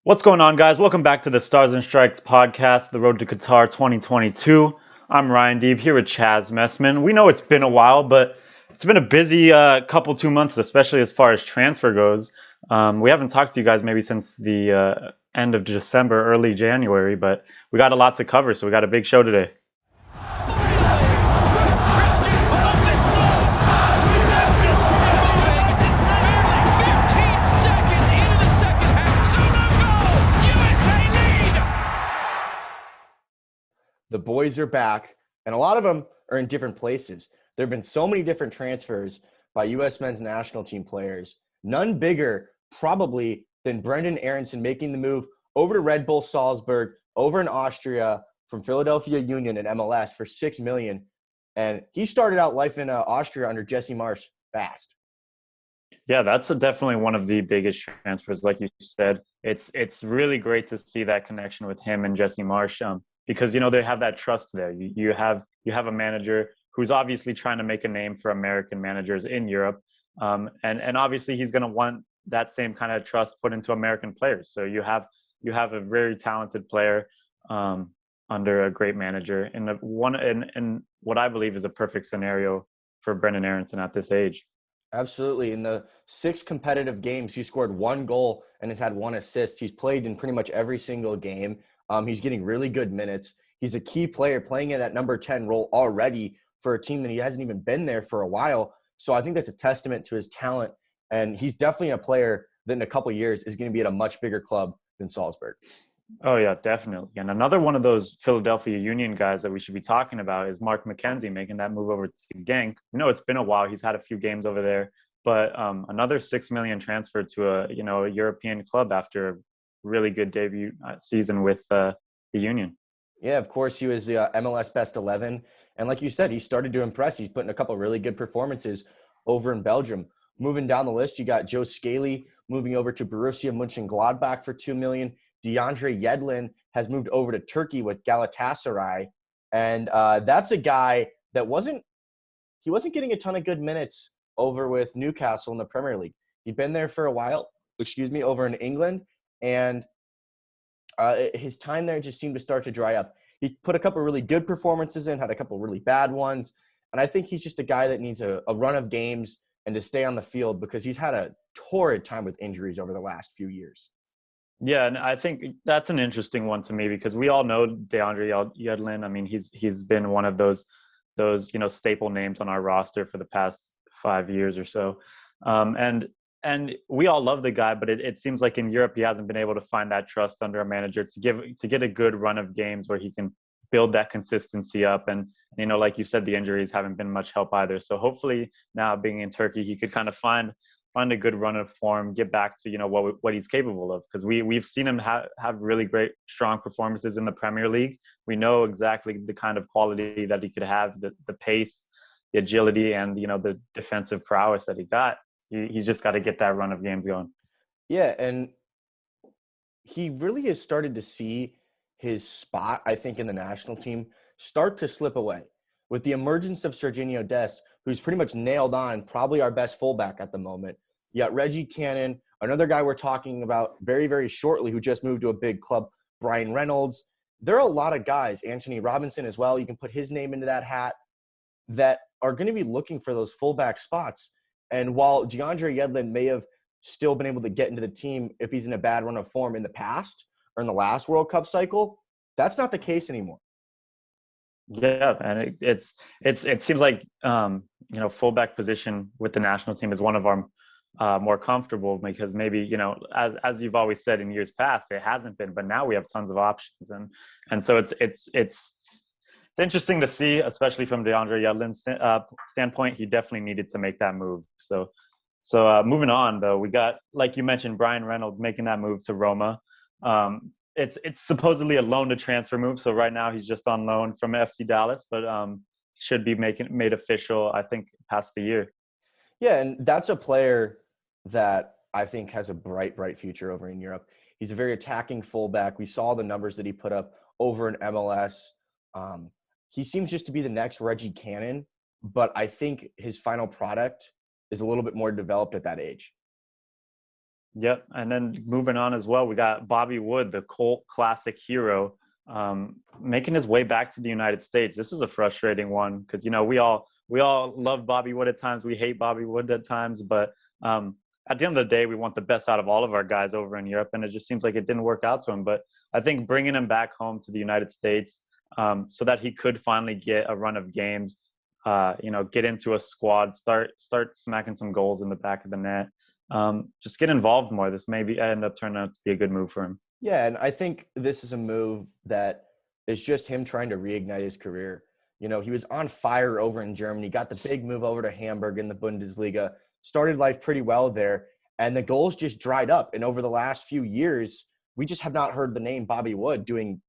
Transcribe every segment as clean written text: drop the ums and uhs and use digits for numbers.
What's going on, guys? Welcome back to the Stars and Strikes podcast, The Road to Qatar 2022. I'm Ryan Deeb here with Chaz Messman. We know it's been a while, but it's been a busy couple 2 months, especially as far as transfer goes. We haven't talked to you guys maybe since the end of December, early January, but we got a lot to cover, so we got a big show today. The boys are back, and a lot of them are in different places. There have been so many different transfers by U.S. men's national team players, none bigger probably than Brenden Aronson making the move over to Red Bull Salzburg, over in Austria from Philadelphia Union and MLS for $6 million. And he started out life in Austria under Jesse Marsch fast. Yeah, that's definitely one of the biggest transfers, like you said. It's really great to see that connection with him and Jesse Marsch, because they have that trust there. You have a manager who's obviously trying to make a name for American managers in Europe, and obviously he's going to want that same kind of trust put into American players. So you have a very talented player under a great manager in what I believe is a perfect scenario for Brenden Aronson at this age. Absolutely. In the 6 competitive games, he scored 1 goal and has had 1 assist. He's played in pretty much every single game. He's getting really good minutes. He's a key player playing in that number 10 role already for a team that he hasn't even been there for a while. So I think that's a testament to his talent. And he's definitely a player that in a couple of years is going to be at a much bigger club than Salzburg. Oh yeah, definitely. And another one of those Philadelphia Union guys that we should be talking about is Mark McKenzie making that move over to Genk. It's been a while. He's had a few games over there, but another $6 million transfer to a European club after a really good debut season with the Union. Yeah, of course, he was the MLS Best 11. And like you said, he started to impress. He's put in a couple of really good performances over in Belgium. Moving down the list, you got Joe Scaly moving over to Borussia Mönchengladbach for $2 million. DeAndre Yedlin has moved over to Turkey with Galatasaray. And that's a guy that wasn't getting a ton of good minutes over with Newcastle in the Premier League. He'd been there for a while, over in England. And his time there just seemed to start to dry up. He put a couple of really good performances in, had a couple of really bad ones. And I think he's just a guy that needs a run of games and to stay on the field because he's had a torrid time with injuries over the last few years. Yeah, and I think that's an interesting one to me because we all know DeAndre Yedlin. I mean, he's been one of those staple names on our roster for the past 5 years or so, and we all love the guy, but it seems like in Europe he hasn't been able to find that trust under a manager to get a good run of games where he can build that consistency up. And like you said, the injuries haven't been much help either. So hopefully now being in Turkey, he could kind of find a good run of form, get back to what he's capable of, because we've seen him have really great strong performances in the Premier League. We know exactly the kind of quality that he could have, the pace, the agility, and the defensive prowess that he got. He's just got to get that run of games going. Yeah, and he really has started to see his spot, I think, in the national team start to slip away. With the emergence of Serginho Dest, who's pretty much nailed on, probably our best fullback at the moment. You got Reggie Cannon, another guy we're talking about very, very shortly who just moved to a big club, Brian Reynolds. There are a lot of guys, Anthony Robinson as well, you can put his name into that hat, that are going to be looking for those fullback spots. And while DeAndre Yedlin may have still been able to get into the team if he's in a bad run of form in the past or in the last World Cup cycle, that's not the case anymore. Yeah, and it seems like fullback position with the national team is one of our more comfortable, because maybe as you've always said in years past it hasn't been, but now we have tons of options, and so it's interesting to see, especially from DeAndre Yedlin's standpoint. He definitely needed to make that move. So moving on though, we got, like you mentioned, Brian Reynolds making that move to Roma. It's supposedly a loan to transfer move. So right now he's just on loan from FC Dallas, but should be made official, I think, past the year. Yeah, and that's a player that I think has a bright future over in Europe. He's a very attacking fullback. We saw the numbers that he put up over in MLS. He seems just to be the next Reggie Cannon, but I think his final product is a little bit more developed at that age. Yep. And then moving on as well, we got Bobby Wood, the cult classic hero, making his way back to the United States. This is a frustrating one because, we all love Bobby Wood at times. We hate Bobby Wood at times. But at the end of the day, we want the best out of all of our guys over in Europe. And it just seems like it didn't work out to him. But I think bringing him back home to the United States so that he could finally get a run of games, get into a squad, start smacking some goals in the back of the net. Just get involved more. This maybe end up turning out to be a good move for him. Yeah, and I think this is a move that is just him trying to reignite his career. He was on fire over in Germany, got the big move over to Hamburg in the Bundesliga, started life pretty well there, and the goals just dried up. And over the last few years, we just have not heard the name Bobby Wood doing,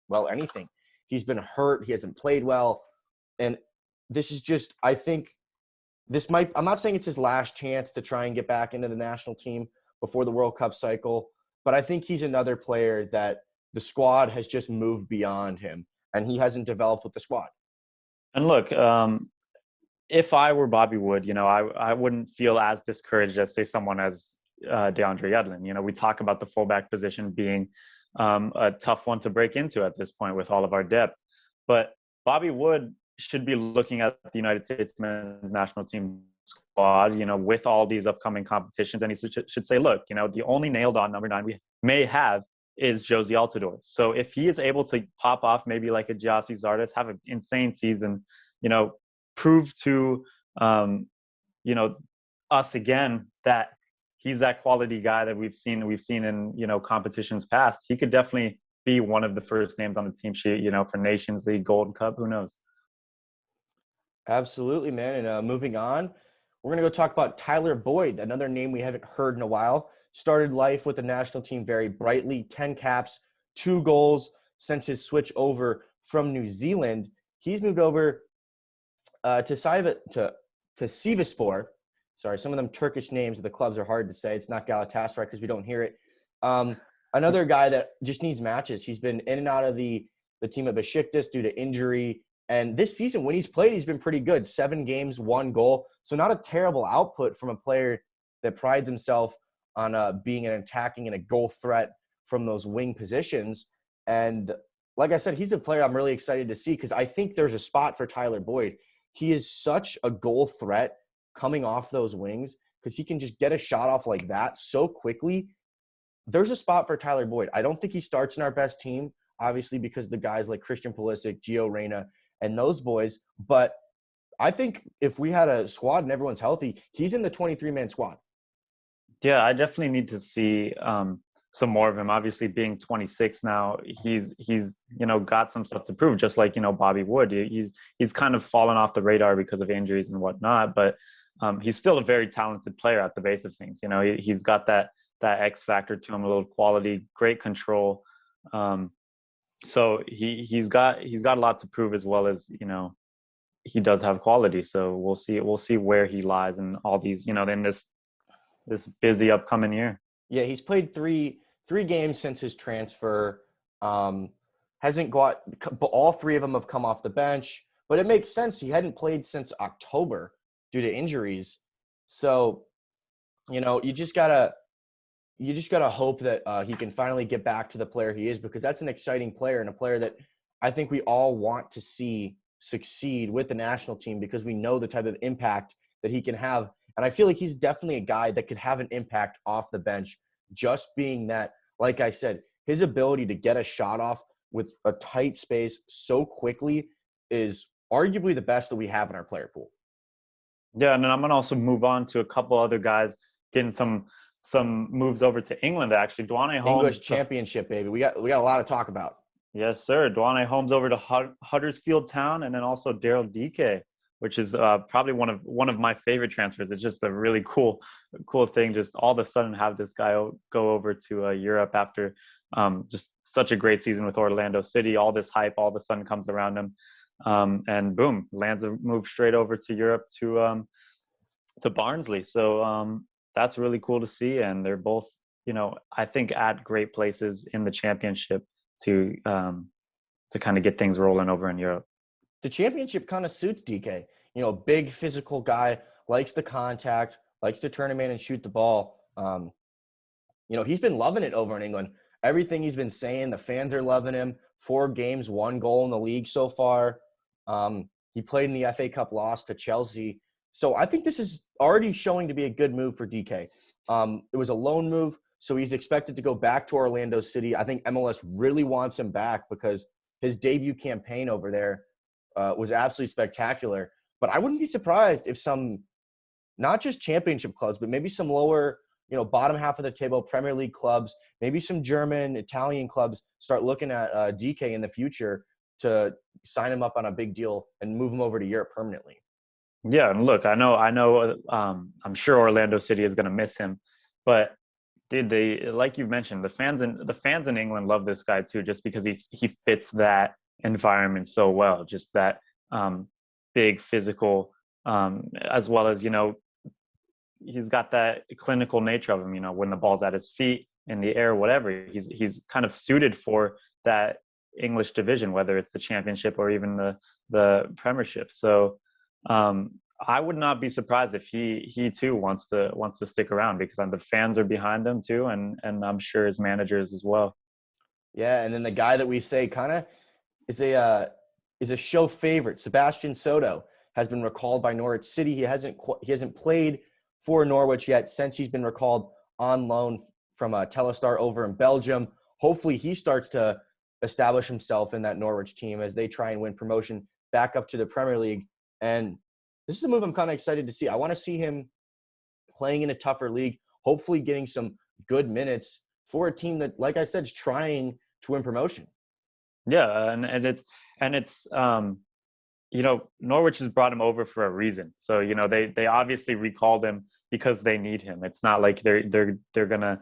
well, anything. He's been hurt. He hasn't played well. And this is just, I think, I'm not saying it's his last chance to try and get back into the national team before the World Cup cycle, but I think he's another player that the squad has just moved beyond him, and he hasn't developed with the squad. And look, if I were Bobby Wood, I wouldn't feel as discouraged as, say, someone as Andrea Yedlin. We talk about the fullback position being a tough one to break into at this point with all of our depth. But Bobby Wood should be looking at the United States men's national team squad, with all these upcoming competitions. And he should say, look, the only nailed on number 9 we may have is Josie Altidore. So if he is able to pop off maybe like a Gyasi Zardes, have an insane season, prove to, us again that he's that quality guy that we've seen in, competitions past, he could definitely be one of the first names on the team sheet, for Nations League, Golden Cup, who knows? Absolutely, man. And moving on, we're going to go talk about Tyler Boyd, another name we haven't heard in a while. Started life with the national team very brightly, 10 caps, 2 goals since his switch over from New Zealand. He's moved over to Sivasspor. Sorry, some of them Turkish names of the clubs are hard to say. It's not Galatasaray because we don't hear it. Another guy that just needs matches. He's been in and out of the team at Besiktas due to injury. And this season, when he's played, he's been pretty good. 7 games, 1 goal. So not a terrible output from a player that prides himself on being an attacking and a goal threat from those wing positions. And like I said, he's a player I'm really excited to see because I think there's a spot for Tyler Boyd. He is such a goal threat coming off those wings because he can just get a shot off like that so quickly. There's a spot for Tyler Boyd. I don't think he starts in our best team, obviously, because the guys like Christian Pulisic, Gio Reyna, and those boys. But I think if we had a squad and everyone's healthy, he's in the 23-man squad. Yeah, I definitely need to see some more of him. Obviously, being 26 now, he's got some stuff to prove. Just like Bobby Wood, he's kind of fallen off the radar because of injuries and whatnot. But he's still a very talented player at the base of things. He's got that X factor to him, a little quality, great control. So he's got a lot to prove as well as he does have quality. So we'll see where he lies in all these in this busy upcoming year. Yeah, he's played three games since his transfer. Hasn't got, but all 3 of them have come off the bench. But it makes sense. He hadn't played since October due to injuries. So, you just gotta hope that he can finally get back to the player he is, because that's an exciting player and a player that I think we all want to see succeed with the national team because we know the type of impact that he can have. And I feel like he's definitely a guy that could have an impact off the bench, just being that, like I said, his ability to get a shot off with a tight space so quickly is arguably the best that we have in our player pool. Yeah, and then I'm going to also move on to a couple other guys getting some moves over to England, actually. Duane Holmes. English Championship, baby. We got a lot to talk about. Yes, sir. Duane Holmes over to Huddersfield Town, and then also Daryl Dike, which is probably one of my favorite transfers. It's just a really cool thing. Just all of a sudden have this guy go over to Europe after just such a great season with Orlando City. All this hype all of a sudden comes around him, and boom, lands a move straight over to Europe to Barnsley. So that's really cool to see, and they're both I think at great places in the Championship to kind of get things rolling over in Europe. The Championship kind of suits DK. Big physical guy, likes to contact, likes to turn him in and shoot the ball. He's been loving it over in England. Everything he's been saying, the fans are loving him. 4 games, 1 goal in the league so far. He played in the FA Cup loss to Chelsea. So I think this is already showing to be a good move for DK. It was a loan move, so he's expected to go back to Orlando City. I think MLS really wants him back because his debut campaign over there was absolutely spectacular. But I wouldn't be surprised if some, not just championship clubs, but maybe some lower, bottom half of the table, Premier League clubs, maybe some German, Italian clubs start looking at DK in the future to sign him up on a big deal and move him over to Europe permanently. Yeah, and look, I know. I'm sure Orlando City is going to miss him, but dude, like you mentioned, the fans in England love this guy too, just because he fits that environment so well. Just that big physical, as well as he's got that clinical nature of him. When the ball's at his feet, in the air, whatever, he's kind of suited for that English division, whether it's the Championship or even the Premiership. So I would not be surprised if he too wants to stick around, because the fans are behind him too, and I'm sure his managers as well. Yeah, and then the guy that we say kind of is a show favorite, Sebastian Soto, has been recalled by Norwich City. He hasn't played for Norwich yet since he's been recalled on loan from Telstar over in Belgium. Hopefully he starts to establish himself in that Norwich team as they try and win promotion back up to the Premier League. And this is a move I'm kind of excited to see. I want to see him playing in a tougher league, hopefully getting some good minutes for a team that, like I said, is trying to win promotion. Yeah, and it's Norwich has brought him over for a reason. So they obviously recalled him because they need him. It's not like they're gonna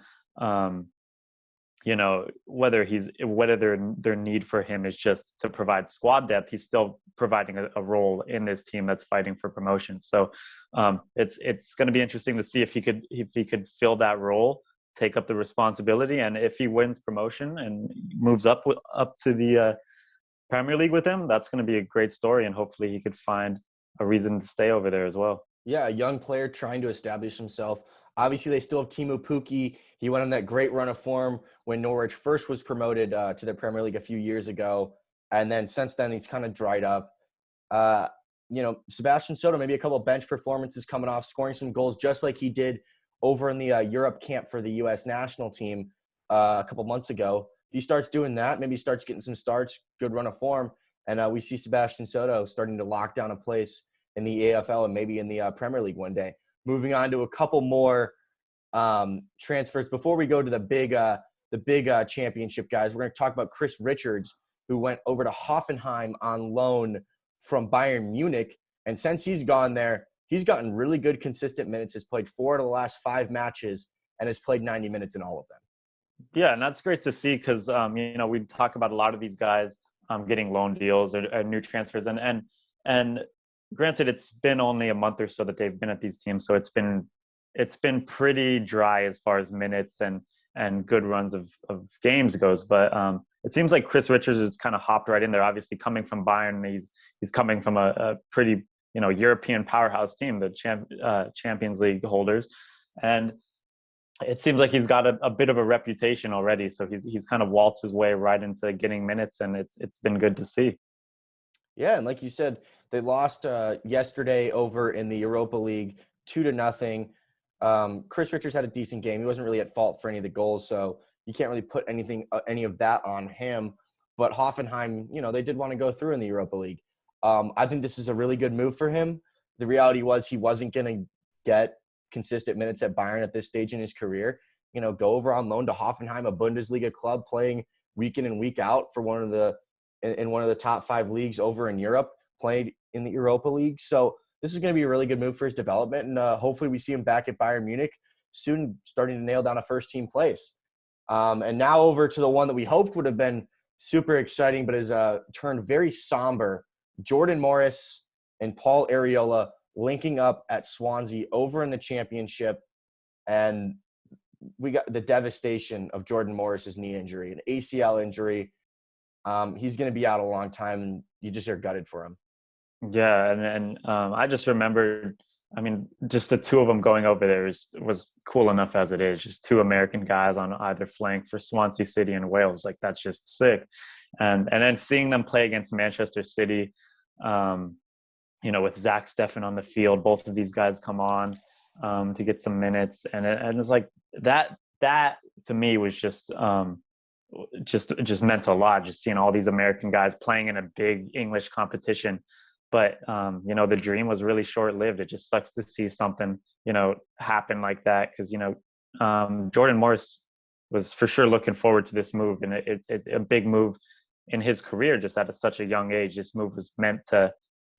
whether their need for him is just to provide squad depth. He's still providing a role in this team that's fighting for promotion. So it's going to be interesting to see if he could fill that role, take up the responsibility, and if he wins promotion and moves up to the Premier League with him, that's going to be a great story, and hopefully he could find a reason to stay over there as well. Yeah, a young player trying to establish himself. Obviously, they still have Teemu Pukki. He went on that great run of form when Norwich first was promoted to the Premier League a few years ago. And then since then, he's kind of dried up. Sebastian Soto, maybe a couple of bench performances coming off, scoring some goals just like he did over in the Europe camp for the U.S. national team a couple months ago. He starts doing that, maybe starts getting some starts, good run of form, and we see Sebastian Soto starting to lock down a place in the AFL and maybe in the Premier League one day. Moving on to a couple more transfers before we go to the big championship guys. We're going to talk about Chris Richards, who went over to Hoffenheim on loan from Bayern Munich, and since he's gone there, he's gotten really good consistent minutes. Has played 4 of the last 5 matches and has played 90 minutes in all of them. Yeah, and that's great to see because we talk about a lot of these guys getting loan deals or new transfers, and granted, it's been only a month or so that they've been at these teams, so it's been pretty dry as far as minutes and good runs of games goes. But it seems like Chris Richards has kind of hopped right in there. Obviously, coming from Bayern, he's coming from a pretty European powerhouse team, the Champions League holders, and it seems like he's got a bit of a reputation already. So he's kind of waltzed his way right into getting minutes, and it's been good to see. Yeah, and like you said, they lost yesterday over in the Europa League 2-0. Chris Richards had a decent game. He wasn't really at fault for any of the goals, so you can't really put any of that on him. But Hoffenheim, they did want to go through in the Europa League. I think this is a really good move for him. The reality was he wasn't going to get consistent minutes at Bayern at this stage in his career. Go over on loan to Hoffenheim, a Bundesliga club playing week in and week out for one of the top 5 leagues over in Europe, played in the Europa League. So this is going to be a really good move for his development, and hopefully we see him back at Bayern Munich soon, starting to nail down a first-team place. And now over to the one that we hoped would have been super exciting, but has turned very somber. Jordan Morris and Paul Areola linking up at Swansea over in the Championship, and we got the devastation of Jordan Morris's knee injury, an ACL injury. He's going to be out a long time, and you just are gutted for him. Yeah, and I just remembered I mean, just the two of them going over there was cool enough as it is. Just two American guys on either flank for Swansea City and Wales. Like, that's just sick. And then seeing them play against Manchester City, with Zach Steffen on the field, both of these guys come on to get some minutes, and it's like that to me was just meant a lot. Just seeing all these American guys playing in a big English competition. But the dream was really short-lived. It just sucks to see something happen like that, because Jordan Morris was for sure looking forward to this move, and it's a big move in his career. Just at such a young age, this move was meant to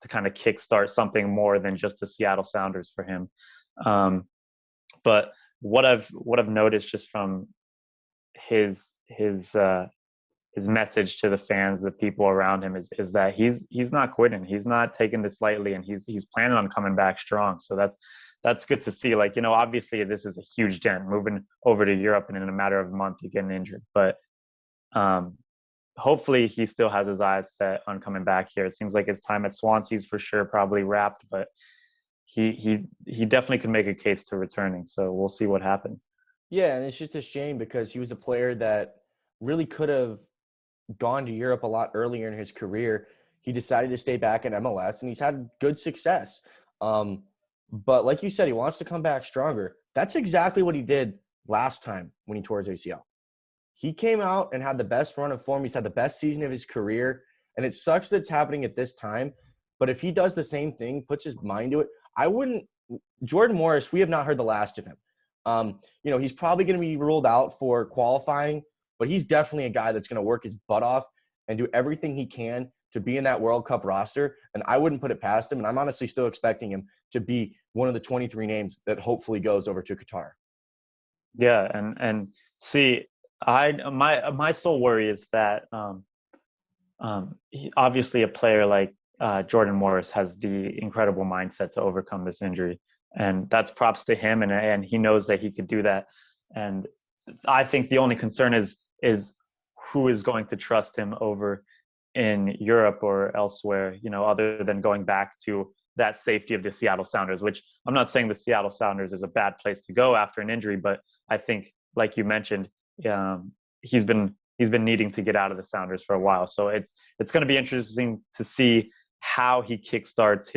kind of kickstart something more than just the Seattle Sounders for him. But what I've noticed just from his message to the fans, the people around him, is that he's not quitting. He's not taking this lightly, and he's planning on coming back strong. So that's good to see. Like, obviously this is a huge dent moving over to Europe, and in a matter of a month you get injured. But hopefully he still has his eyes set on coming back here. It seems like his time at Swansea's for sure probably wrapped, but he definitely could make a case to returning. So we'll see what happens. Yeah, and it's just a shame because he was a player that really could have gone to Europe a lot earlier in his career. He decided to stay back in MLS, and he's had good success. But like you said, he wants to come back stronger. That's exactly what he did last time when he tore his ACL. He came out and had the best run of form. He's had the best season of his career, and it sucks that it's happening at this time. But if he does the same thing, puts his mind to it, Jordan Morris, we have not heard the last of him. He's probably going to be ruled out for qualifying, but he's definitely a guy that's going to work his butt off and do everything he can to be in that World Cup roster. And I wouldn't put it past him. And I'm honestly still expecting him to be one of the 23 names that hopefully goes over to Qatar. Yeah. And see, my sole worry is that, obviously a player like Jordan Morris has the incredible mindset to overcome this injury. And that's props to him. And he knows that he could do that. And I think the only concern is who is going to trust him over in Europe or elsewhere, other than going back to that safety of the Seattle Sounders, which I'm not saying the Seattle Sounders is a bad place to go after an injury, but I think, like you mentioned, he's been needing to get out of the Sounders for a while. So it's going to be interesting to see how he kickstarts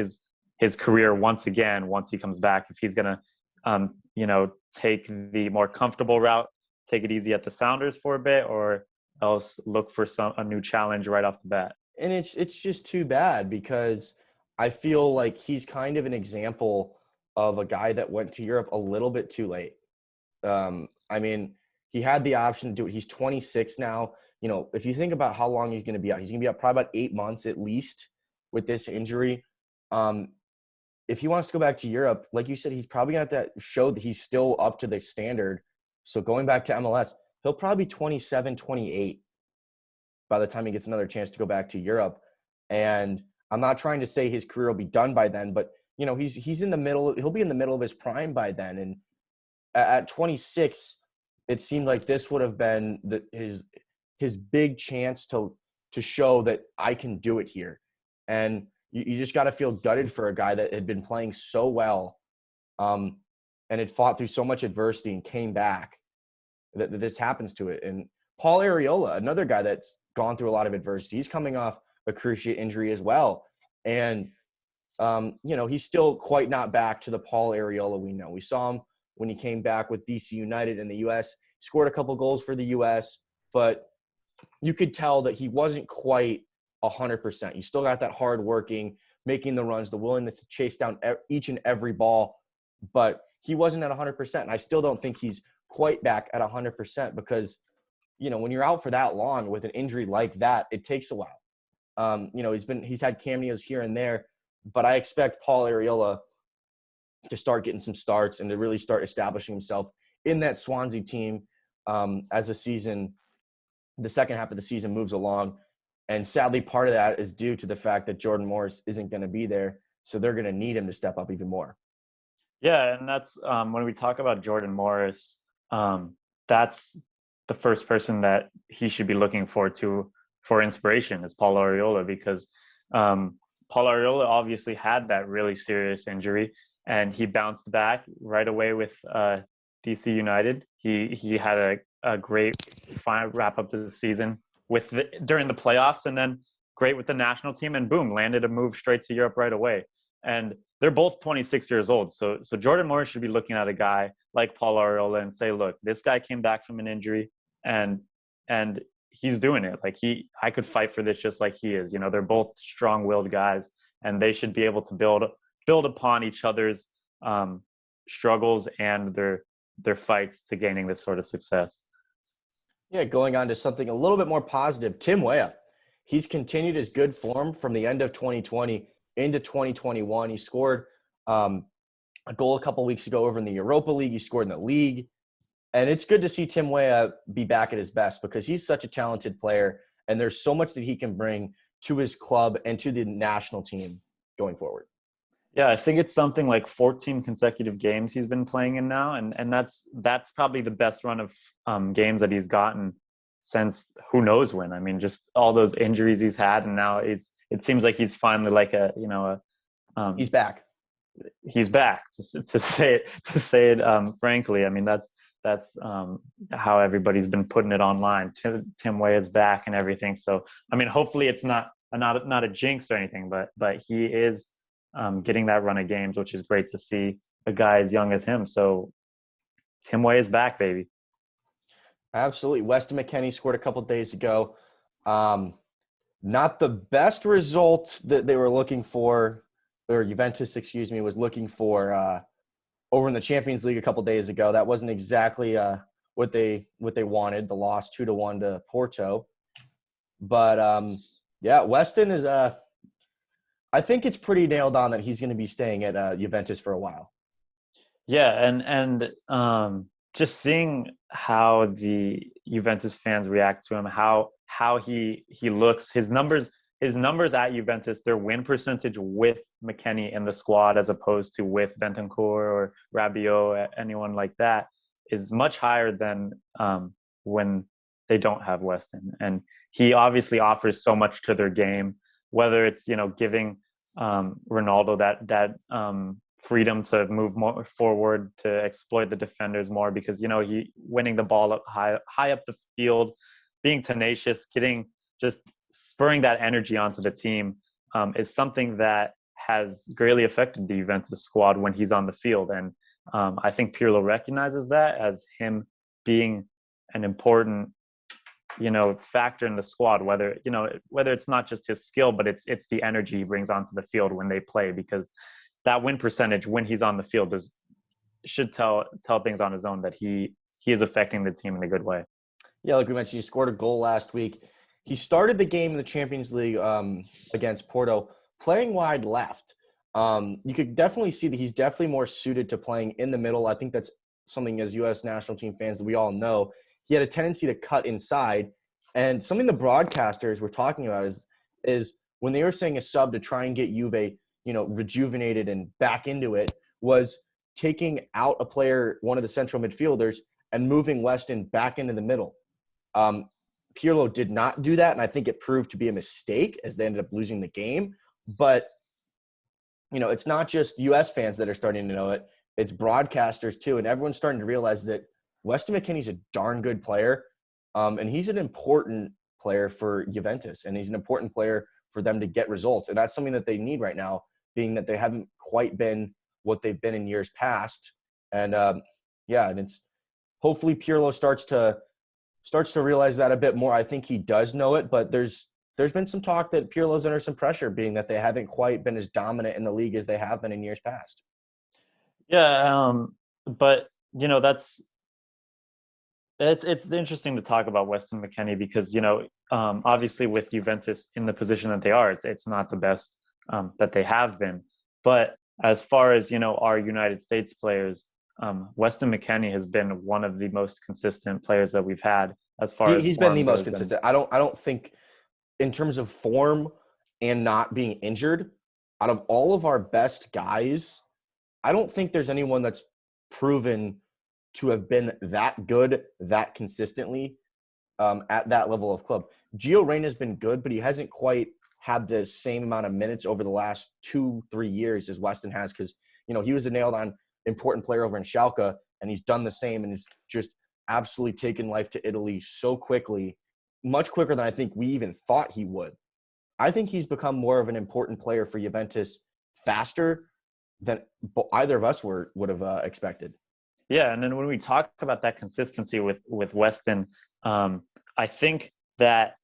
his career once he comes back. If he's going to take the more comfortable route, take it easy at the Sounders for a bit, or else look for a new challenge right off the bat. And it's just too bad because I feel like he's kind of an example of a guy that went to Europe a little bit too late. He had the option to do it. He's 26 now. If you think about how long he's going to be out, he's going to be out probably about 8 months at least with this injury. If he wants to go back to Europe, like you said, he's probably going to have to show that he's still up to the standard. So going back to MLS, he'll probably be 27, 28 by the time he gets another chance to go back to Europe. And I'm not trying to say his career will be done by then, but he's in the middle. He'll be in the middle of his prime by then. And at 26, it seemed like this would have been his big chance to show that I can do it here. And you just got to feel gutted for a guy that had been playing so well and had fought through so much adversity and came back that this happens to it. And Paul Areola, another guy that's gone through a lot of adversity, he's coming off a cruciate injury as well. And, he's still quite not back to the Paul Areola we know. We saw him when he came back with DC United in the U.S., scored a couple goals for the U.S., but you could tell that he wasn't quite 100%. He still got that hard working, making the runs, the willingness to chase down each and every ball, but he wasn't at 100%. And I still don't think he's quite back at 100% because, when you're out for that long with an injury like that, it takes a while. He's had cameos here and there, but I expect Paul Areola to start getting some starts and to really start establishing himself in that Swansea team as the second half of the season moves along. And sadly, part of that is due to the fact that Jordan Morris isn't going to be there. So they're going to need him to step up even more. Yeah, and that's when we talk about Jordan Morris, that's the first person that he should be looking forward to for inspiration is Paul Areola, because Paul Areola obviously had that really serious injury. and he bounced back right away with DC United. He had a great wrap up to the season during the playoffs, and then great with the national team, and boom, landed a move straight to Europe right away. And they're both 26 years old. So Jordan Morris should be looking at a guy like Paul Areola and say, look, this guy came back from an injury and he's doing it. Like I could fight for this just like he is. You know, they're both strong-willed guys, and they should be able to build upon each other's struggles and their fights to gaining this sort of success. Yeah, going on to something a little bit more positive, Tim Weah. He's continued his good form from the end of 2020 into 2021. He scored a goal a couple weeks ago over in the Europa League. He scored in the league. And it's good to see Tim Weah be back at his best because he's such a talented player, and there's so much that he can bring to his club and to the national team going forward. Yeah, I think it's something like 14 consecutive games he's been playing in now, and that's probably the best run of games that he's gotten since who knows when. I mean, just all those injuries he's had, and now it seems like he's finally like he's back. He's back to say it frankly. I mean, that's how everybody's been putting it online. Tim Weah is back and everything. So I mean, hopefully it's not a jinx or anything, but he is getting that run of games, which is great to see a guy as young as him. So Tim Weah is back, baby. Absolutely. Weston McKennie scored a couple days ago. Not the best result that they were looking for, or Juventus, was looking for over in the Champions League a couple days ago. That wasn't exactly what they wanted. The loss 2-1 to Porto. But yeah, Weston is I think it's pretty nailed on that he's going to be staying at Juventus for a while. Yeah, and just seeing how the Juventus fans react to him, how he looks, his numbers at Juventus, their win percentage with Mckenney in the squad as opposed to with Bentancur or Rabiot, anyone like that, is much higher than when they don't have Weston. And he obviously offers so much to their game, whether it's, you know, giving Ronaldo that freedom to move more forward, to exploit the defenders more, because, you know, he winning the ball up high up the field, being tenacious, just spurring that energy onto the team is something that has greatly affected the Juventus squad when he's on the field. And I think Pirlo recognizes that as him being an important, you know, factor in the squad, whether it's not just his skill, but it's the energy he brings onto the field when they play, because that win percentage when he's on the field should tell things on his own that he is affecting the team in a good way. Yeah, like we mentioned, he scored a goal last week. He started the game in the Champions League against Porto playing wide left. You could definitely see that he's definitely more suited to playing in the middle. I think that's something as U.S. national team fans that we all know. He had a tendency to cut inside. And something the broadcasters were talking about is when they were saying a sub to try and get Juve, you know, rejuvenated and back into it, was taking out a player, one of the central midfielders, and moving Weston back into the middle. Pirlo did not do that, and I think it proved to be a mistake as they ended up losing the game. But, you know, it's not just U.S. fans that are starting to know it. It's broadcasters too, and everyone's starting to realize that Weston McKennie's a darn good player, and he's an important player for Juventus, and he's an important player for them to get results. And that's something that they need right now, being that they haven't quite been what they've been in years past. And, and it's hopefully Pirlo starts to realize that a bit more. I think he does know it, but there's been some talk that Pirlo's under some pressure, being that they haven't quite been as dominant in the league as they have been in years past. Yeah, but, you know, it's interesting to talk about Weston McKennie because, you know, obviously with Juventus in the position that they are, it's not the best that they have been. But as far as, you know, our United States players, Weston McKennie has been one of the most consistent players that we've had as far as he's been the most consistent. I don't think in terms of form and not being injured, out of all of our best guys, I don't think there's anyone that's proven to have been that good, that consistently at that level of club. Gio Reyna's been good, but he hasn't quite had the same amount of minutes over the last 2-3 years as Weston has, because he was a nailed-on important player over in Schalke, and he's done the same, and he's just absolutely taken life to Italy so quickly, much quicker than I think we even thought he would. I think he's become more of an important player for Juventus faster than either of us would have expected. Yeah, and then when we talk about that consistency with Weston, I think that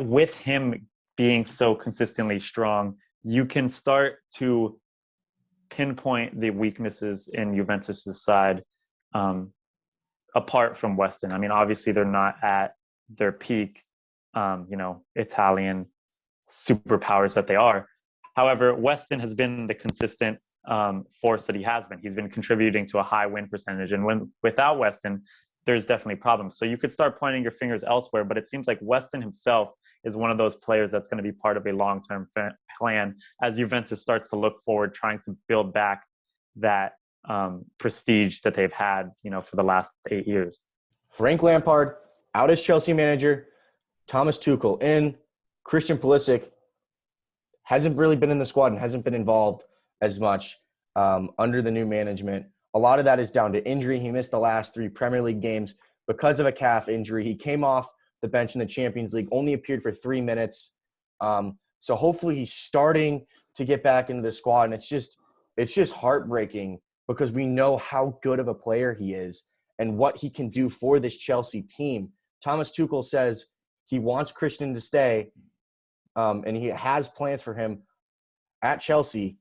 with him being so consistently strong, you can start to pinpoint the weaknesses in Juventus's side apart from Weston. I mean, obviously they're not at their peak, Italian superpowers that they are. However, Weston has been the consistent force that he has been. He's been contributing to a high win percentage. And without Weston, there's definitely problems. So you could start pointing your fingers elsewhere, but it seems like Weston himself is one of those players that's going to be part of a long-term plan as Juventus starts to look forward, trying to build back that prestige that they've had, for the last 8 years. Frank Lampard out as Chelsea manager, Thomas Tuchel in, Christian Pulisic hasn't really been in the squad and hasn't been involved as much under the new management. A lot of that is down to injury. He missed the last 3 Premier League games because of a calf injury. He came off the bench in the Champions League, only appeared for 3 minutes. So hopefully he's starting to get back into the squad. And it's just heartbreaking because we know how good of a player he is and what he can do for this Chelsea team. Thomas Tuchel says he wants Christian to stay, and he has plans for him at Chelsea,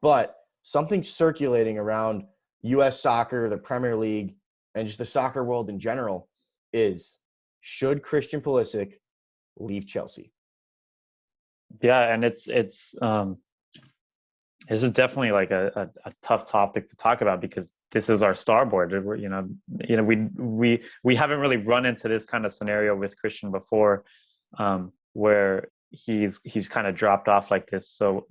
but something circulating around U.S. soccer, the Premier League, and just the soccer world in general is, should Christian Pulisic leave Chelsea? Yeah, and it's this is definitely like a tough topic to talk about because this is our starboard. We haven't really run into this kind of scenario with Christian before, where he's kind of dropped off like this. So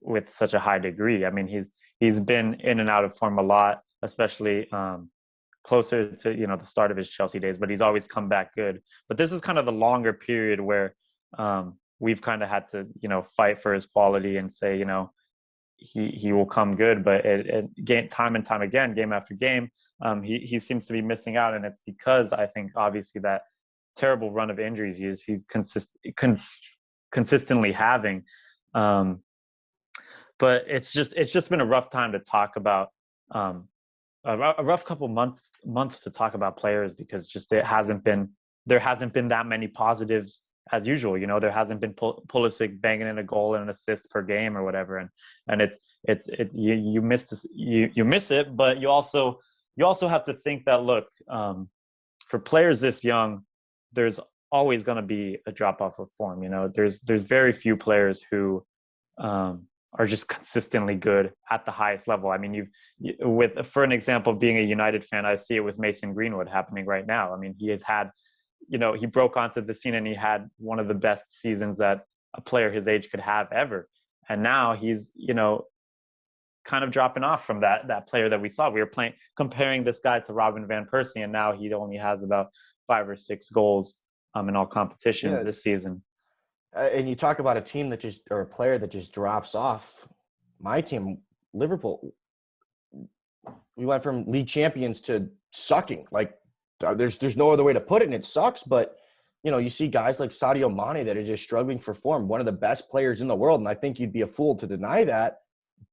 with such a high degree. I mean, he's been in and out of form a lot, especially closer to the start of his Chelsea days. But he's always come back good. But this is kind of the longer period where we've kind of had to fight for his quality and say he will come good. But time and time again, game after game, he seems to be missing out, and it's because I think obviously that terrible run of injuries he's consistently having. But it's just been a rough time to talk about, a rough couple months to talk about players because there hasn't been that many positives as usual. There hasn't been Pulisic banging in a goal and an assist per game or whatever, and it's you miss it, but you also have to think that look, for players this young, there's always going to be a drop off of form. There's very few players who are just consistently good at the highest level. I mean, for an example, being a United fan, I see it with Mason Greenwood happening right now. I mean, he has had, he broke onto the scene and he had one of the best seasons that a player his age could have ever. And now he's, kind of dropping off from that player that we saw. We were comparing this guy to Robin van Persie, and now he only has about 5 or 6 goals in all competitions this season. And you talk about a team or a player that just drops off. My team, Liverpool, we went from league champions to sucking. Like, there's no other way to put it, and it sucks. But, you see guys like Sadio Mane that are just struggling for form, one of the best players in the world. And I think you'd be a fool to deny that.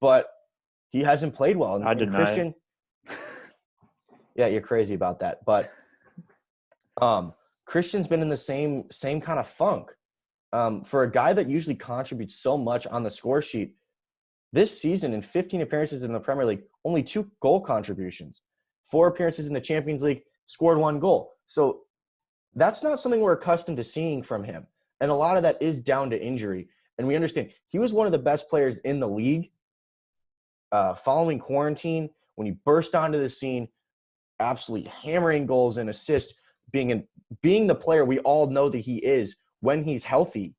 But he hasn't played well. I deny Christian, yeah, you're crazy about that. But Christian's been in the same kind of funk. For a guy that usually contributes so much on the score sheet, this season in 15 appearances in the Premier League, only 2 goal contributions. 4 appearances in the Champions League, scored 1 goal. So that's not something we're accustomed to seeing from him. And a lot of that is down to injury. And we understand he was one of the best players in the league following quarantine when he burst onto the scene, absolutely hammering goals and assists, being the player we all know that he is when he's healthy.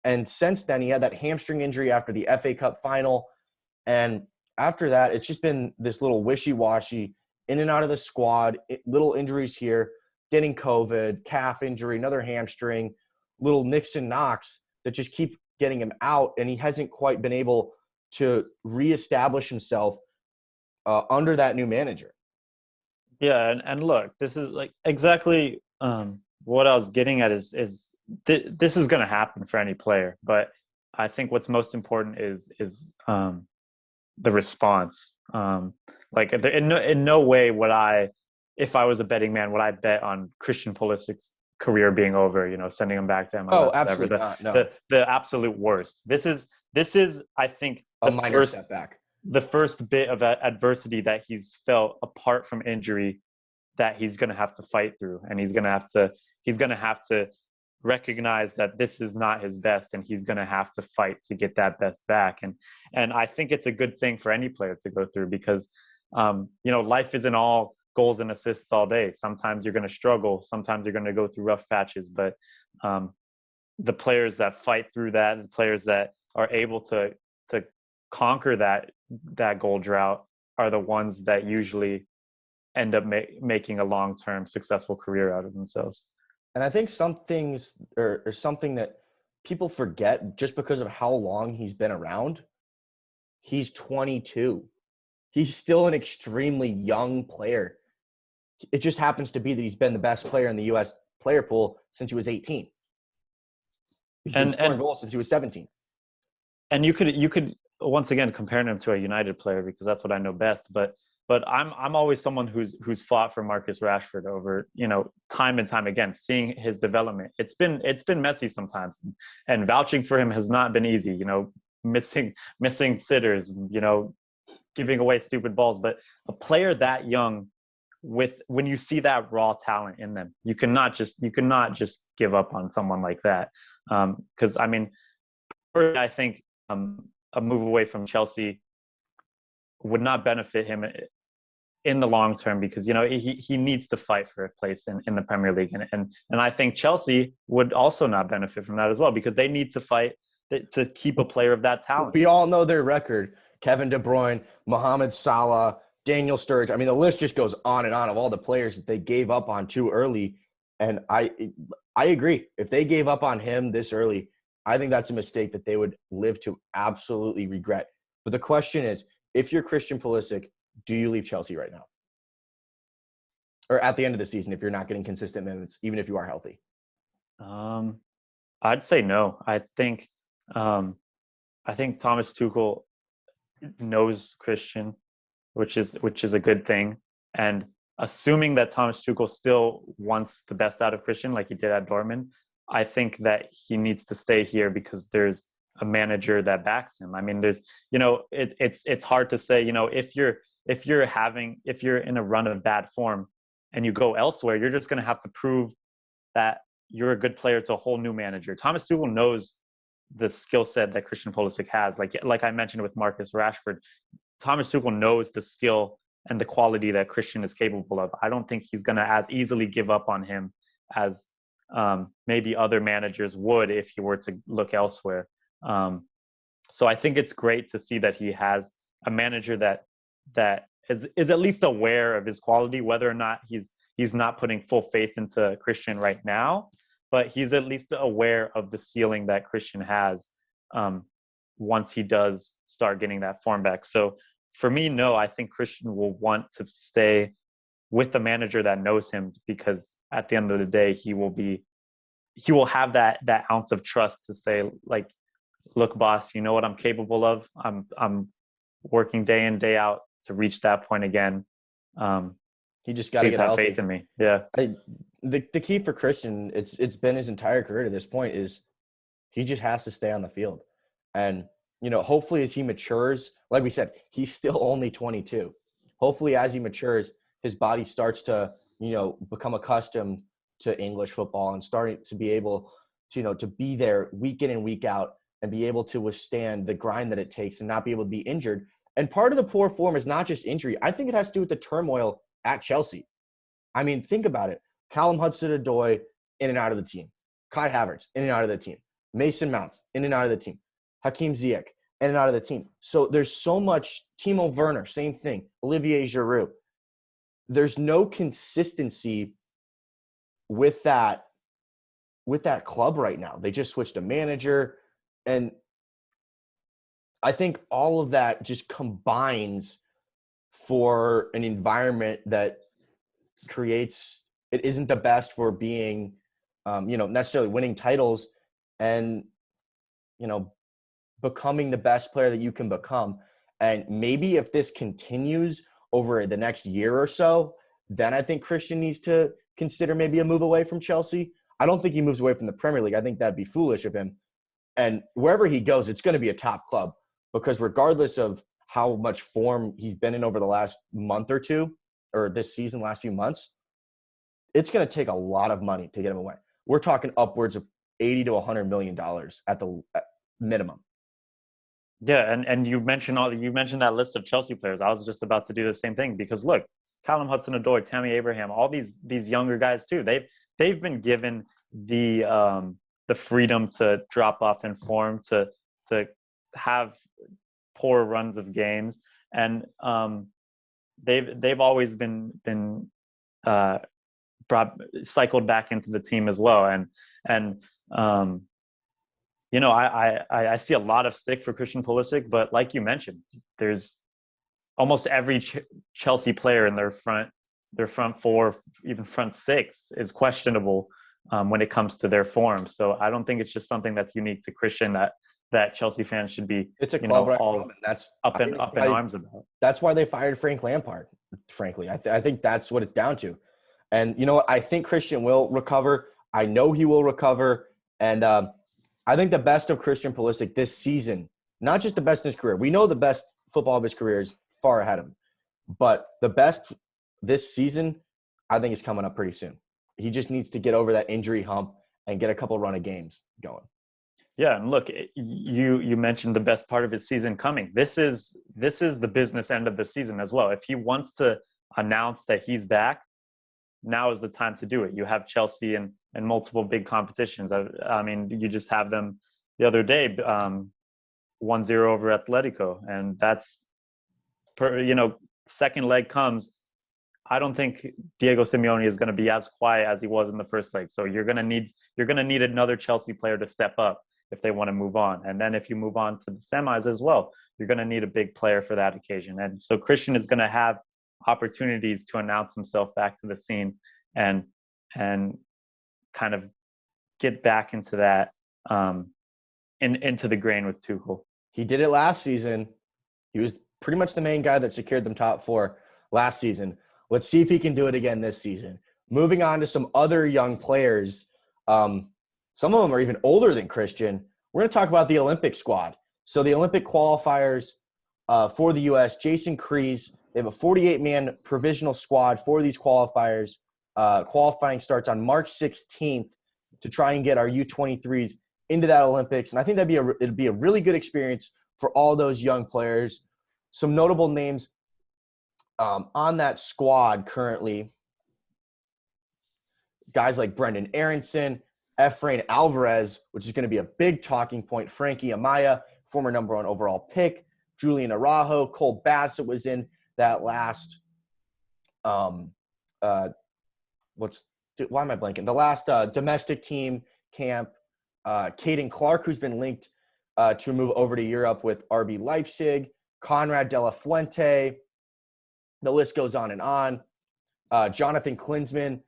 And since then, he had that hamstring injury after the FA Cup final. And after that, it's just been this little wishy-washy, in and out of the squad, little injuries here, getting COVID, calf injury, another hamstring, little nicks and knocks that just keep getting him out. And he hasn't quite been able to reestablish himself under that new manager. Yeah, and look, this is like exactly what I was getting at is this is going to happen for any player, but I think what's most important is the response. Like in no way would I, if I was a betting man, would I bet on Christian Pulisic's career being over, sending him back to MLS. Oh, absolutely not. No. The absolute worst. This is I think a minor setback. The first bit of adversity that he's felt apart from injury that he's going to have to fight through, and he's going to have to recognize that this is not his best, and he's going to have to fight to get that best back. And I think it's a good thing for any player to go through, because life isn't all goals and assists all day. Sometimes you're going to struggle, sometimes you're going to go through rough patches, but the players that fight through that, the players that are able to conquer that goal drought are the ones that usually end up making a long-term successful career out of themselves. And I think some things or something that people forget just because of how long he's been around. He's 22. He's still an extremely young player. It just happens to be that he's been the best player in the U.S. player pool since he was 18. He's been scoring goals since he was 17. And you could once again compare him to a United player, because that's what I know best. But I'm always someone who's fought for Marcus Rashford over, time and time again, seeing his development. It's been messy sometimes, and vouching for him has not been easy. Missing sitters, giving away stupid balls. But a player that young, when you see that raw talent in them, you cannot just give up on someone like that. Because I think a move away from Chelsea would not benefit him in the long term, because he needs to fight for a place in the Premier League, and I think Chelsea would also not benefit from that as well, because they need to fight to keep a player of that talent. We all know their record: Kevin De Bruyne, Mohamed Salah, Daniel Sturridge. The list just goes on and on of all the players that they gave up on too early. And I agree. If they gave up on him this early, I think that's a mistake that they would live to absolutely regret. But the question is, if you're Christian Pulisic, do you leave Chelsea right now? Or at the end of the season, if you're not getting consistent minutes, even if you are healthy? I'd say no. I think Thomas Tuchel knows Christian, which is a good thing. And assuming that Thomas Tuchel still wants the best out of Christian, like he did at Dortmund, I think that he needs to stay here because there's a manager that backs him. There's, it's hard to say, if you're in a run of bad form and you go elsewhere, you're just going to have to prove that you're a good player to a whole new manager. Thomas Tuchel knows the skill set that Christian Pulisic has. Like I mentioned with Marcus Rashford, Thomas Tuchel knows the skill and the quality that Christian is capable of. I don't think he's going to as easily give up on him as maybe other managers would if he were to look elsewhere. So I think it's great to see that he has a manager that is at least aware of his quality, whether or not he's not putting full faith into Christian right now, but he's at least aware of the ceiling that Christian has once he does start getting that form back. So for me, no, I think Christian will want to stay with the manager that knows him, because at the end of the day, he will have that ounce of trust to say, like, look, boss, you know what I'm capable of. I'm working day in, day out to reach that point again. He just got to get healthy. Faith in me. Yeah. The key for Christian, it's been his entire career to this point, is he just has to stay on the field. And, hopefully as he matures, like we said, he's still only 22. Hopefully as he matures, his body starts to, become accustomed to English football and starting to be able to, to be there week in and week out and be able to withstand the grind that it takes and not be able to be injured. And part of the poor form is not just injury. I think it has to do with the turmoil at Chelsea. Think about it. Callum Hudson-Odoi, in and out of the team. Kai Havertz, in and out of the team. Mason Mount, in and out of the team. Hakim Ziyech, in and out of the team. So there's so much. Timo Werner, same thing. Olivier Giroud. There's no consistency with that club right now. They just switched a manager. And I think all of that just combines for an environment that creates it isn't the best for being, necessarily winning titles and, becoming the best player that you can become. And maybe if this continues over the next year or so, then I think Christian needs to consider maybe a move away from Chelsea. I don't think he moves away from the Premier League. I think that'd be foolish of him. And wherever he goes, it's going to be a top club, because regardless of how much form he's been in over the last month or two, or this season, last few months, it's going to take a lot of money to get him away. We're talking upwards of $80 to $100 million at the minimum. Yeah, and you mentioned that list of Chelsea players. I was just about to do the same thing, because look, Callum Hudson-Odoi, Tammy Abraham, all these younger guys too. They've been given the freedom to drop off in form, to have poor runs of games, and they've always been cycled back into the team as well. And I see a lot of stick for Christian Pulisic, but like you mentioned, there's almost every Chelsea player in their front four, even front six, is questionable when it comes to their form. So I don't think it's just something that's unique to Christian that Chelsea fans should be, it's a club all that's up in arms about. That's why they fired Frank Lampard. Frankly, I think that's what it's down to. And you know what? I think Christian will recover. I know he will recover. And I think the best of Christian Pulisic this season, not just the best in his career. We know the best football of his career is far ahead of him. But the best this season, I think, is coming up pretty soon. He just needs to get over that injury hump and get a couple run of games going. Yeah, and look, you mentioned the best part of his season coming. This is the business end of the season as well. If he wants to announce that he's back, now is the time to do it. You have Chelsea and multiple big competitions. I mean, you just have them the other day, 1-0 over Atletico, and that's second leg comes. I don't think Diego Simeone is going to be as quiet as he was in the first leg. So you're going to need another Chelsea player to step up if they want to move on. And then if you move on to the semis as well, you're going to need a big player for that occasion. And so Christian is going to have opportunities to announce himself back to the scene and kind of get back into that into the grain with Tuchel. He did it last season. He was pretty much the main guy that secured them top four last season. Let's see if he can do it again this season. Moving on to some other young players. Some of them are even older than Christian. We're going to talk about the Olympic squad. So the Olympic qualifiers for the U.S., Jason Kreese, they have a 48-man provisional squad for these qualifiers. Qualifying starts on March 16th to try and get our U23s into that Olympics. And I think it'd be a really good experience for all those young players. Some notable names on that squad currently, guys like Brendan Aronson, Effin Alvarez, which is going to be a big talking point, Frankie Amaya, former number 1 overall pick, Julian Araujo, Cole Bassett was in that last why am I blanking? The last domestic team camp. Caden Clark, who's been linked to move over to Europe with RB Leipzig, Conrad De La Fuente. The list goes on and on. Jonathan Klinsmann,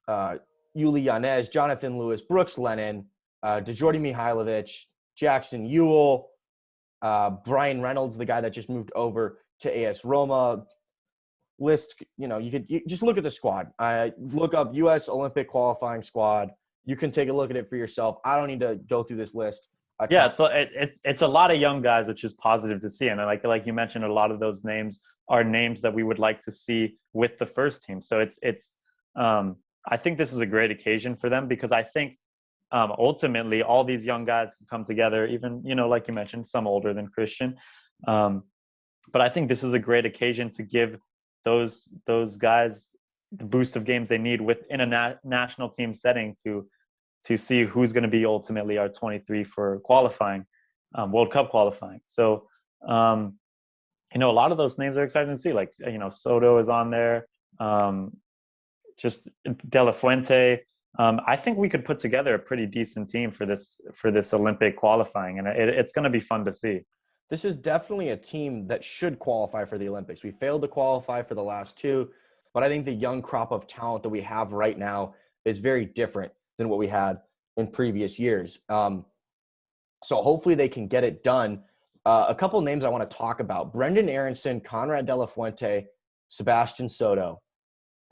Yuli Yanez, Jonathan Lewis, Brooks Lennon, DeJordi Mihailovic, Jackson Ewell, Brian Reynolds, the guy that just moved over to AS Roma. List, you just look at the squad. Look up U.S. Olympic qualifying squad. You can take a look at it for yourself. I don't need to go through this list. Yeah, so it's a lot of young guys, which is positive to see. And like you mentioned, a lot of those names are names that we would like to see with the first team. So it's I think this is a great occasion for them, because I think ultimately all these young guys can come together, even, like you mentioned, some older than Christian. But I think this is a great occasion to give those guys the boost of games they need within a national team setting to see who's going to be ultimately our 23 for qualifying, World Cup qualifying. So, a lot of those names are exciting to see. Like, Soto is on there. Just De La Fuente, I think we could put together a pretty decent team for this Olympic qualifying, and it's going to be fun to see. This is definitely a team that should qualify for the Olympics. We failed to qualify for the last two, but I think the young crop of talent that we have right now is very different than what we had in previous years. So hopefully they can get it done. A couple of names I want to talk about: Brendan Aronson, Conrad De La Fuente, Sebastian Soto.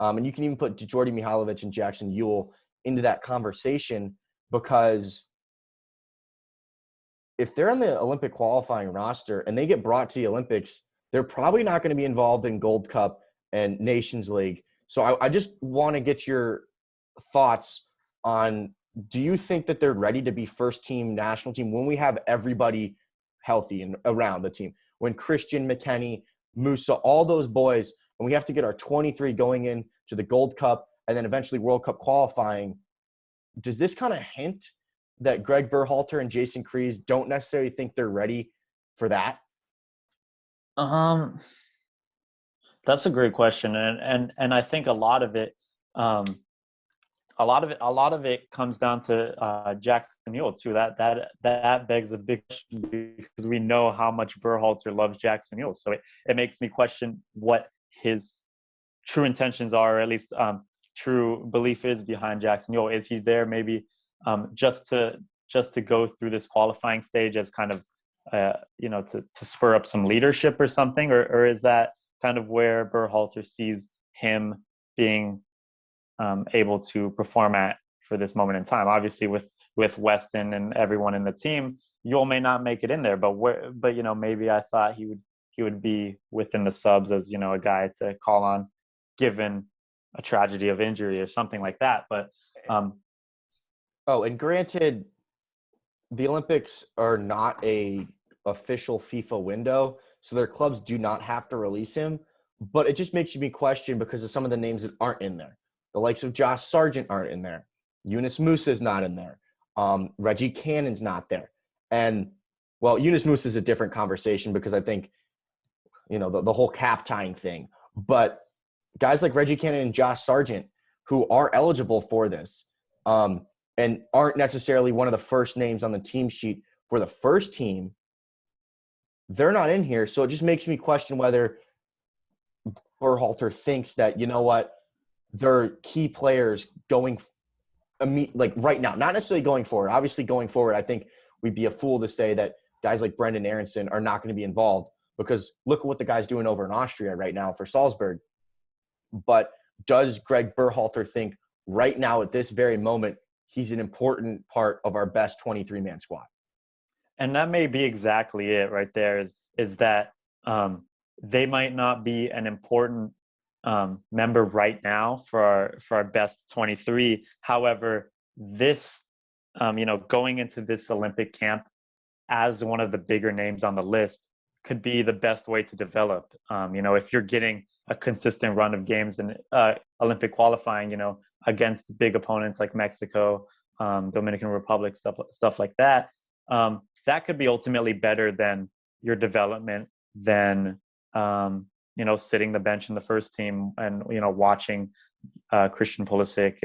And you can even put Jordi Mihailovic and Jackson Ewell into that conversation, because if they're on the Olympic qualifying roster and they get brought to the Olympics, they're probably not going to be involved in Gold Cup and Nations League. So I just want to get your thoughts on, do you think that they're ready to be first team national team when we have everybody healthy and around the team? When Christian, Mckenney, Musa, all those boys, and we have to get our 23 going in to the Gold Cup and then eventually World Cup qualifying, does this kind of hint that Greg Berhalter and Jason Kreis don't necessarily think they're ready for that? That's a great question, and I think a lot of it comes down to Jackson Ewell too. That begs a big question, because we know how much Berhalter loves Jackson Ewell. So it makes me question what his true intentions are, or at least true belief is behind Jackson Ewell. Is he there maybe just to go through this qualifying stage as kind of to spur up some leadership or something, or is that kind of where Berhalter sees him being able to perform at for this moment in time? Obviously, with Weston and everyone in the team, Ewell may not make it in there, but maybe I thought he would be within the subs as a guy to call on, given a tragedy of injury or something like that. But and granted, the Olympics are not a official FIFA window, so their clubs do not have to release him. But it just makes me question, because of some of the names that aren't in there. The likes of Josh Sargent aren't in there. Yunus Musa is not in there. Reggie Cannon's not there. And, well, Yunus Musa is a different conversation, because I think, the whole cap tying thing. But guys like Reggie Cannon and Josh Sargent, who are eligible for this, and aren't necessarily one of the first names on the team sheet for the first team, they're not in here. So it just makes me question whether Berhalter thinks that, they're key players going right now, not necessarily going forward. Obviously going forward, I think we'd be a fool to say that guys like Brendan Aronson are not going to be involved, because look at what the guy's doing over in Austria right now for Salzburg. But does Greg Berhalter think right now at this very moment he's an important part of our best 23-man squad? And that may be exactly it right there, is that they might not be an important member right now for our best 23. However, this, going into this Olympic camp as one of the bigger names on the list could be the best way to develop. If you're getting a consistent run of games in Olympic qualifying, against big opponents like Mexico, Dominican Republic, stuff like that, that could be ultimately better than your development, than sitting the bench in the first team and watching Christian Pulisic,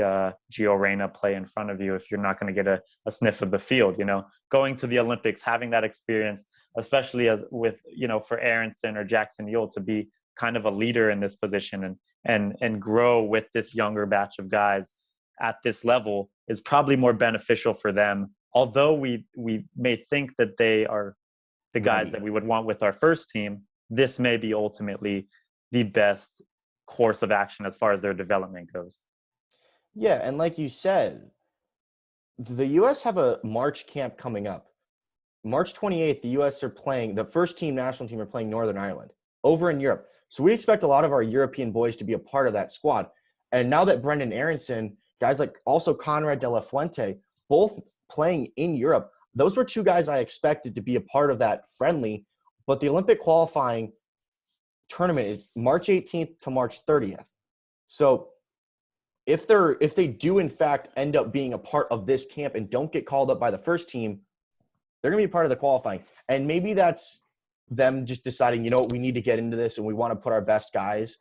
Gio Reyna play in front of you if you're not going to get a sniff of the field. Going to the Olympics, having that experience, especially as with for Aronson or Jackson Ewell to be kind of a leader in this position and grow with this younger batch of guys at this level, is probably more beneficial for them. Although we may think that they are the guys that we would want with our first team, this may be ultimately the best course of action as far as their development goes. Yeah, and like you said, the U.S. have a March camp coming up. March 28th, the U.S. are playing, the first team national team are playing Northern Ireland over in Europe. So we expect a lot of our European boys to be a part of that squad. And now that Brendan Aronson, guys like also Conrad De La Fuente, both playing in Europe, those were two guys I expected to be a part of that friendly. But the Olympic qualifying tournament is March 18th to March 30th. So if they do in fact end up being a part of this camp and don't get called up by the first team, they're going to be part of the qualifying. And maybe that's them just deciding, we need to get into this and we want to put our best guys,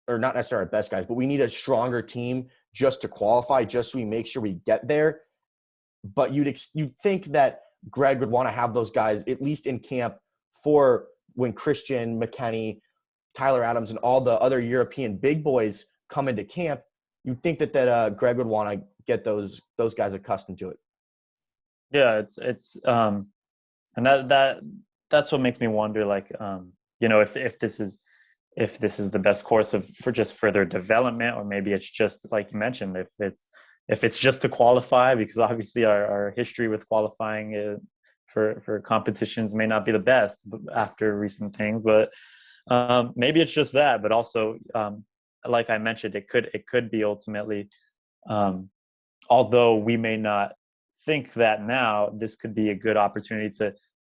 or not necessarily our best guys, but we need a stronger team just to qualify, just so we make sure we get there. But you'd think that Greg would want to have those guys at least in camp for when Christian, Mckenney, Tyler Adams, and all the other European big boys come into camp. You'd think that Greg would want to get those guys accustomed to it. Yeah, and that's what makes me wonder, like, if this is the best course for just further development, or maybe it's just like you mentioned, if it's just to qualify, because obviously our history with qualifying for competitions may not be the best after recent things, but maybe it's just that. But also, like I mentioned, it could be ultimately, although we may not think that now, this could be a good opportunity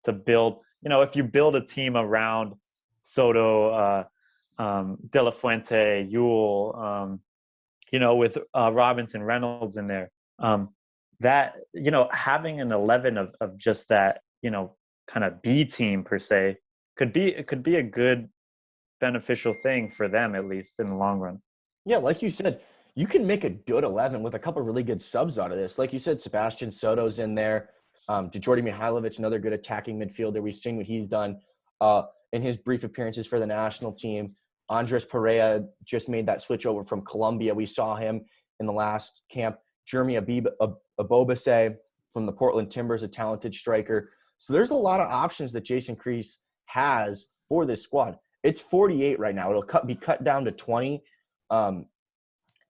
to build, if you build a team around Soto, De La Fuente, Yule, with Robinson, Reynolds in there, that, having an 11 of just that, kind of B team per se, could be a good beneficial thing for them, at least in the long run. Yeah, like you said, you can make a good 11 with a couple of really good subs out of this. Like you said, Sebastian Soto's in there. Djordje Mihailovic, another good attacking midfielder. We've seen what he's done in his brief appearances for the national team. Andres Perea just made that switch over from Colombia. We saw him in the last camp. Jeremy Abobase from the Portland Timbers, a talented striker. So there's a lot of options that Jason Kreis has for this squad. It's 48 right now. It'll be cut down to 20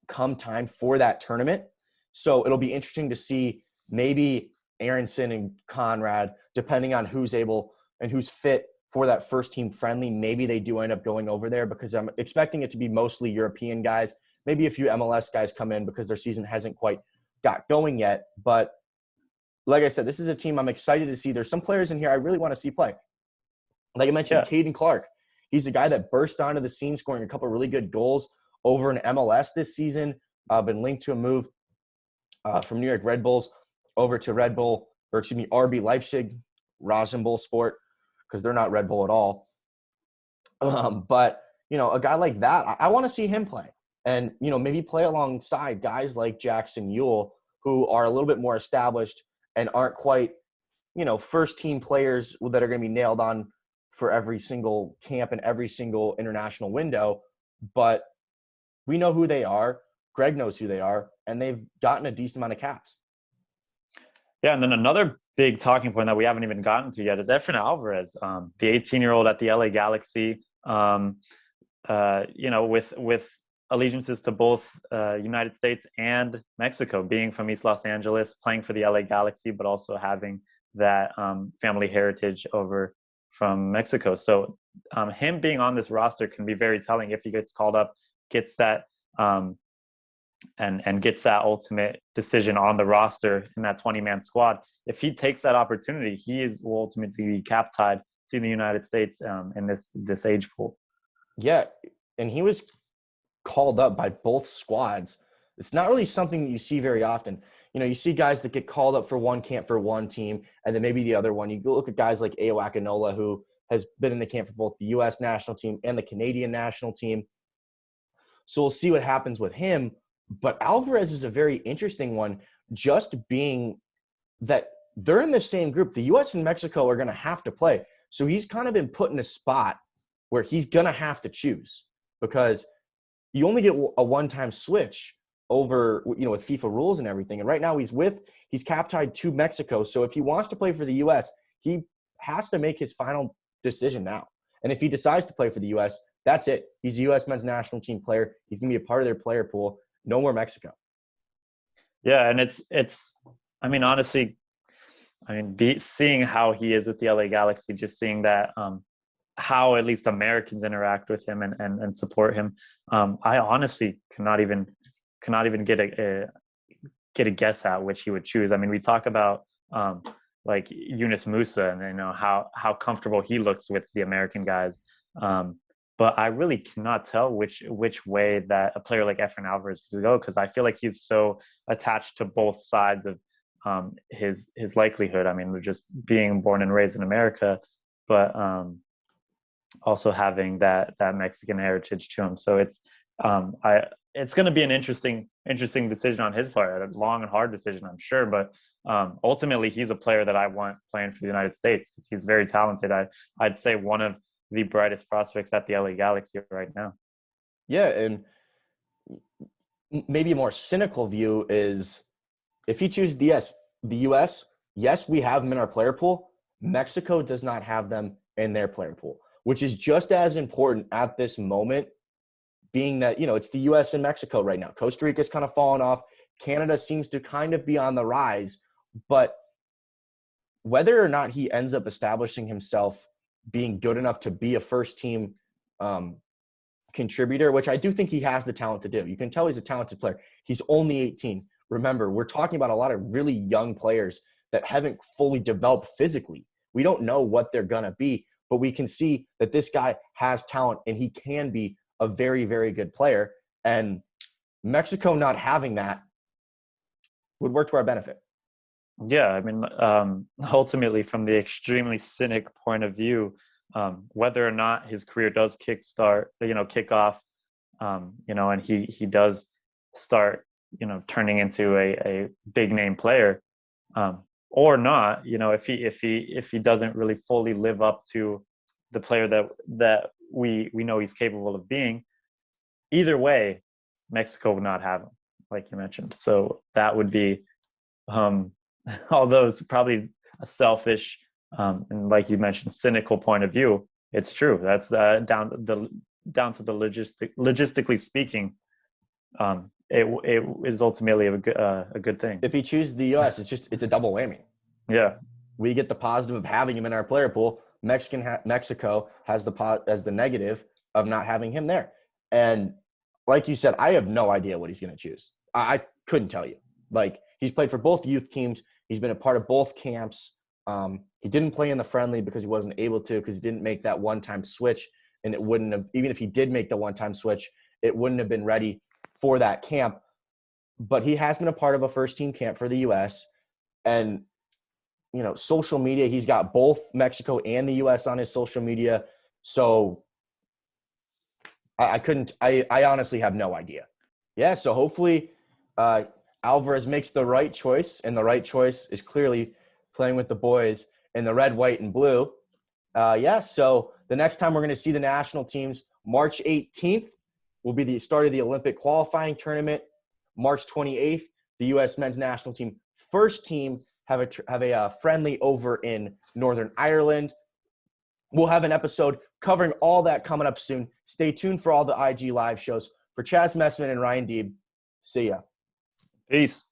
come time for that tournament. So it'll be interesting to see maybe Aronson and Conrad, depending on who's able and who's fit for that first team friendly, maybe they do end up going over there, because I'm expecting it to be mostly European guys. Maybe a few MLS guys come in because their season hasn't quite got going yet. But like I said, this is a team I'm excited to see. There's some players in here I really want to see play. Like I mentioned, Caden Clark. He's a guy that burst onto the scene, scoring a couple of really good goals over in MLS this season. Been linked to a move from New York Red Bulls over to RB Leipzig, Rasenball Sport, because they're not Red Bull at all. But, a guy like that, I want to see him play. And, maybe play alongside guys like Jackson Yule, who are a little bit more established and aren't quite, first-team players that are going to be nailed on for every single camp and every single international window. But we know who they are. Greg knows who they are. And they've gotten a decent amount of caps. Yeah, and then another big talking point that we haven't even gotten to yet is Effin Alvarez, the 18-year-old at the LA Galaxy, with allegiances to both United States and Mexico, being from East Los Angeles, playing for the LA Galaxy, but also having that family heritage over from Mexico. So him being on this roster can be very telling if he gets called up, gets that and gets that ultimate decision on the roster in that 20-man squad. If he takes that opportunity, he will ultimately be cap tied to the United States in this age pool. Yeah, and he was called up by both squads. It's not really something that you see very often. You see guys that get called up for one camp for one team, and then maybe the other one. You look at guys like Ayo Akinola, who has been in the camp for both the U.S. national team and the Canadian national team. So we'll see what happens with him. But Alvarez is a very interesting one, just being that they're in the same group. The U.S. and Mexico are going to have to play. So he's kind of been put in a spot where he's going to have to choose, because you only get a one-time switch over, with FIFA rules and everything. And right now he's cap tied to Mexico. So if he wants to play for the U.S., he has to make his final decision now. And if he decides to play for the U.S., that's it. He's a U.S. men's national team player. He's going to be a part of their player pool. No more Mexico. Yeah, and it's. I mean, honestly, seeing how he is with the LA Galaxy, just seeing that how at least Americans interact with him and support him. I honestly cannot even get a guess at which he would choose. I mean, we talk about like Yunus Musa and how comfortable he looks with the American guys. But I really cannot tell which way that a player like Effin Alvarez could go, because I feel like he's so attached to both sides of his likelihood. I mean, just being born and raised in America, but also having that Mexican heritage to him. So It's going to be an interesting decision on his part, a long and hard decision, I'm sure. But ultimately, he's a player that I want playing for the United States because he's very talented. I'd say one of the brightest prospects at the LA Galaxy right now. Yeah, and maybe a more cynical view is if he chooses the US, yes, we have them in our player pool. Mexico does not have them in their player pool, which is just as important at this moment, being that, it's the US and Mexico right now. Costa Rica's kind of fallen off. Canada seems to kind of be on the rise. But whether or not he ends up establishing himself being good enough to be a first-team contributor, which I do think he has the talent to do. You can tell he's a talented player. He's only 18. Remember, we're talking about a lot of really young players that haven't fully developed physically. We don't know what they're going to be, but we can see that this guy has talent and he can be a very, very good player. And Mexico not having that would work to our benefit. Yeah, I mean, ultimately, from the extremely cynic point of view, whether or not his career does kick off, and he does start, turning into a big name player, or not, if he doesn't really fully live up to the player that we know he's capable of being, either way, Mexico would not have him, like you mentioned. So that would be, although it's probably a selfish and, like you mentioned, cynical point of view, it's true. That's down to the logistically speaking, it is ultimately a good thing. If he chooses the US, it's a double whammy. Yeah, we get the positive of having him in our player pool. Mexico has the negative of not having him there. And like you said, I have no idea what he's going to choose. I couldn't tell you. Like, he's played for both youth teams. He's been a part of both camps. He didn't play in the friendly because he wasn't able to, because he didn't make that one-time switch. And it wouldn't have, even if he did make the one-time switch, it wouldn't have been ready for that camp. But he has been a part of a first-team camp for the U.S. And, social media, he's got both Mexico and the U.S. on his social media. So I honestly have no idea. Yeah, so hopefully Alvarez makes the right choice, and the right choice is clearly playing with the boys in the red, white, and blue. So the next time we're going to see the national teams, March 18th will be the start of the Olympic qualifying tournament. March 28th, the U.S. men's national team first team have a friendly over in Northern Ireland. We'll have an episode covering all that coming up soon. Stay tuned for all the IG live shows. For Chaz Messman and Ryan Deeb, see ya. Peace.